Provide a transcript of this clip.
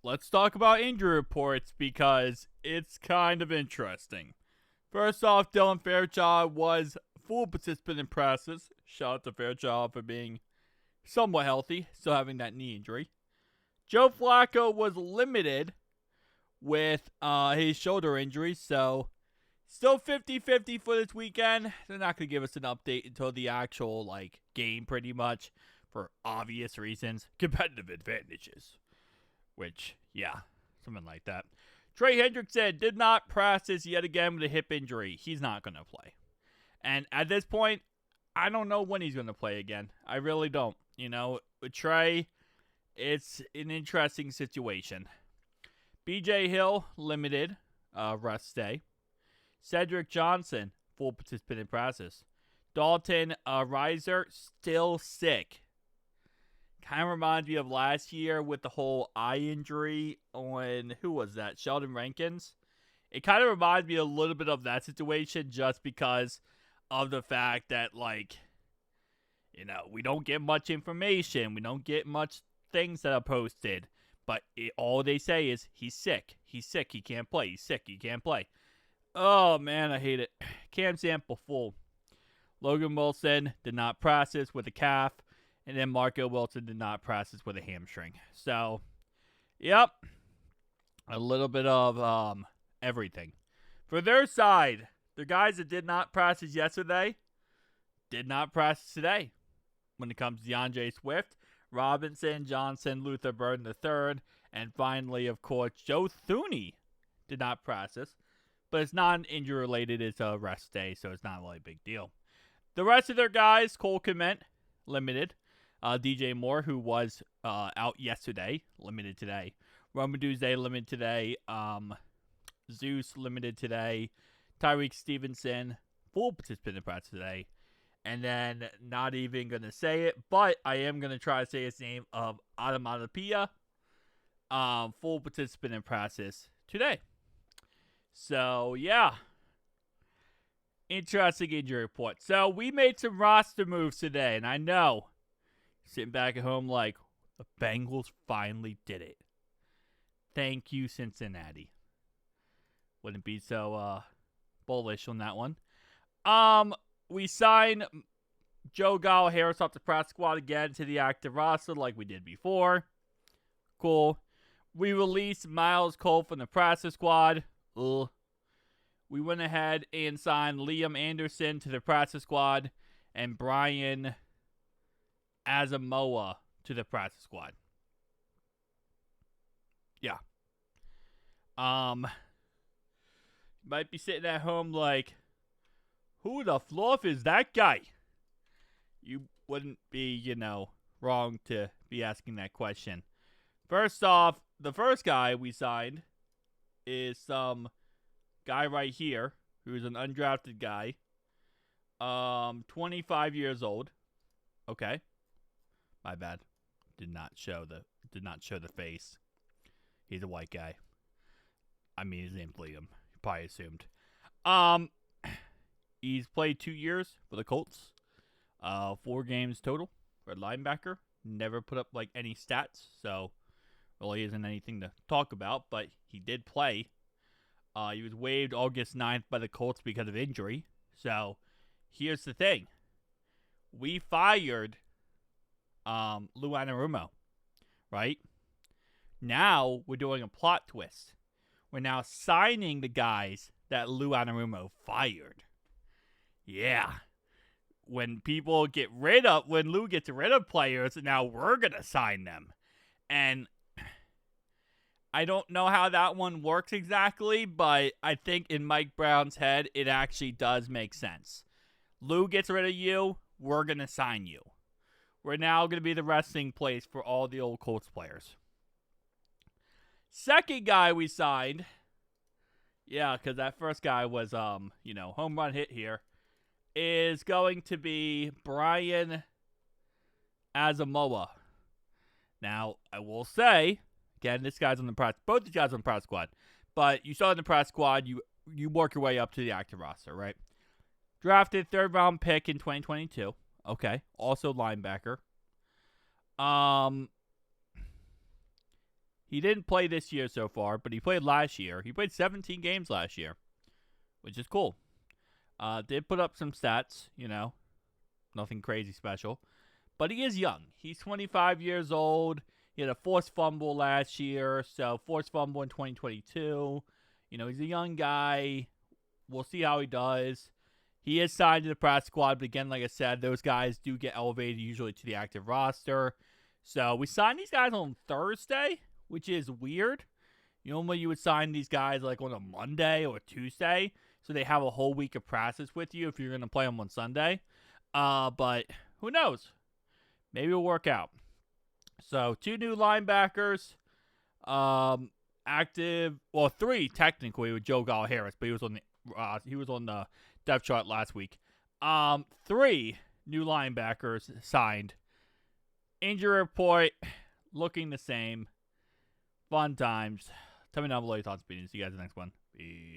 let's talk about injury reports because it's kind of interesting. First off, Dylan Fairchild was full participant in practice. Shout out to Fairchild for being somewhat healthy, still having that knee injury. Joe Flacco was limited with his shoulder injury, so still 50-50 for this weekend. They're not going to give us an update until the actual game, pretty much, for obvious reasons. Competitive advantages. Which, yeah, something like that. Trey Hendrickson did not practice yet again with a hip injury. He's not going to play. And at this point, I don't know when he's going to play again. I really don't. With Trey, it's an interesting situation. BJ Hill, limited rest day. Cedric Johnson, full participant in practice. Dalton Reiser, still sick. Kind of reminds me of last year with the whole eye injury on, who was that? Sheldon Rankins. It kind of reminds me a little bit of that situation just because of the fact that, we don't get much information. We don't get much things that are posted. But all they say is, he's sick. He's sick. He can't play. He's sick. He can't play. Oh, man, I hate it. Cam Sample full. Logan Wilson did not practice with a calf. And then Marco Wilson did not practice with a hamstring. So, yep. A little bit of everything. For their side, the guys that did not practice yesterday did not practice today. When it comes to DeAndre Swift, Robinson, Johnson, Luther Burden III, and finally, of course, Joe Thuney did not practice. But it's not injury related. It's a rest day, so it's not really a big deal. The rest of their guys, Cole Kmet, limited. DJ Moore, who was out yesterday, limited today. Roman Duze, limited today. Zeus, limited today. Tyreek Stevenson, full participant in practice today. And then, not even going to say it, but I am going to try to say his name of Adamatopia. Full participant in practice today. So, yeah. Interesting injury report. So, we made some roster moves today, and I know, sitting back at home like, the Bengals finally did it. Thank you, Cincinnati. Wouldn't be so bullish on that one. We signed Joe Gallo-Harris off the practice squad again to the active roster like we did before. Cool. We released Miles Cole from the practice squad. Ugh. We went ahead and signed Liam Anderson to the practice squad and Brian Asamoah to the practice squad. Yeah. Might be sitting at home like, who the fluff is that guy? You wouldn't be, wrong to be asking that question. First off, the first guy we signed is some guy right here who's an undrafted guy. 25 years old. Okay. My bad. Did not show the face. He's a white guy. I mean, his name's Liam. You probably assumed. He's played 2 years for the Colts. 4 games total for linebacker. Never put up any stats, so really isn't anything to talk about, but he did play. He was waived August 9th by the Colts because of injury. So, here's the thing. We fired Lou Anarumo, right? Now, we're doing a plot twist. We're now signing the guys that Lou Anarumo fired. Yeah. When Lou gets rid of players, now we're going to sign them. And I don't know how that one works exactly, but I think in Mike Brown's head, it actually does make sense. Lou gets rid of you, we're going to sign you. We're now going to be the resting place for all the old Colts players. Second guy we signed, yeah, because that first guy was, home run hit here, is going to be Brian Asamoah. Now, I will say, again, both these guys on the practice squad, but you saw in the practice squad, you work your way up to the active roster, right? Drafted 3rd round pick in 2022. Okay. Also linebacker. He didn't play this year so far, but he played last year. He played 17 games last year, which is cool. Did put up some stats, you know. Nothing crazy special. But he is young. He's 25 years old. He had a forced fumble last year, so forced fumble in 2022. You know, he's a young guy. We'll see how he does. He is signed to the practice squad, but again, like I said, those guys do get elevated usually to the active roster. So we signed these guys on Thursday, which is weird. Normally you would sign these guys like on a Monday or a Tuesday, so they have a whole week of practice with you if you're going to play them on Sunday. But who knows? Maybe it'll work out. So 2 new linebackers. Active, well, 3 technically with Joe Gall-Harris, but he was on the depth chart last week. 3 new linebackers signed. Injury report looking the same. Fun times. Tell me down below your thoughts, opinions. See you guys in the next one. Peace.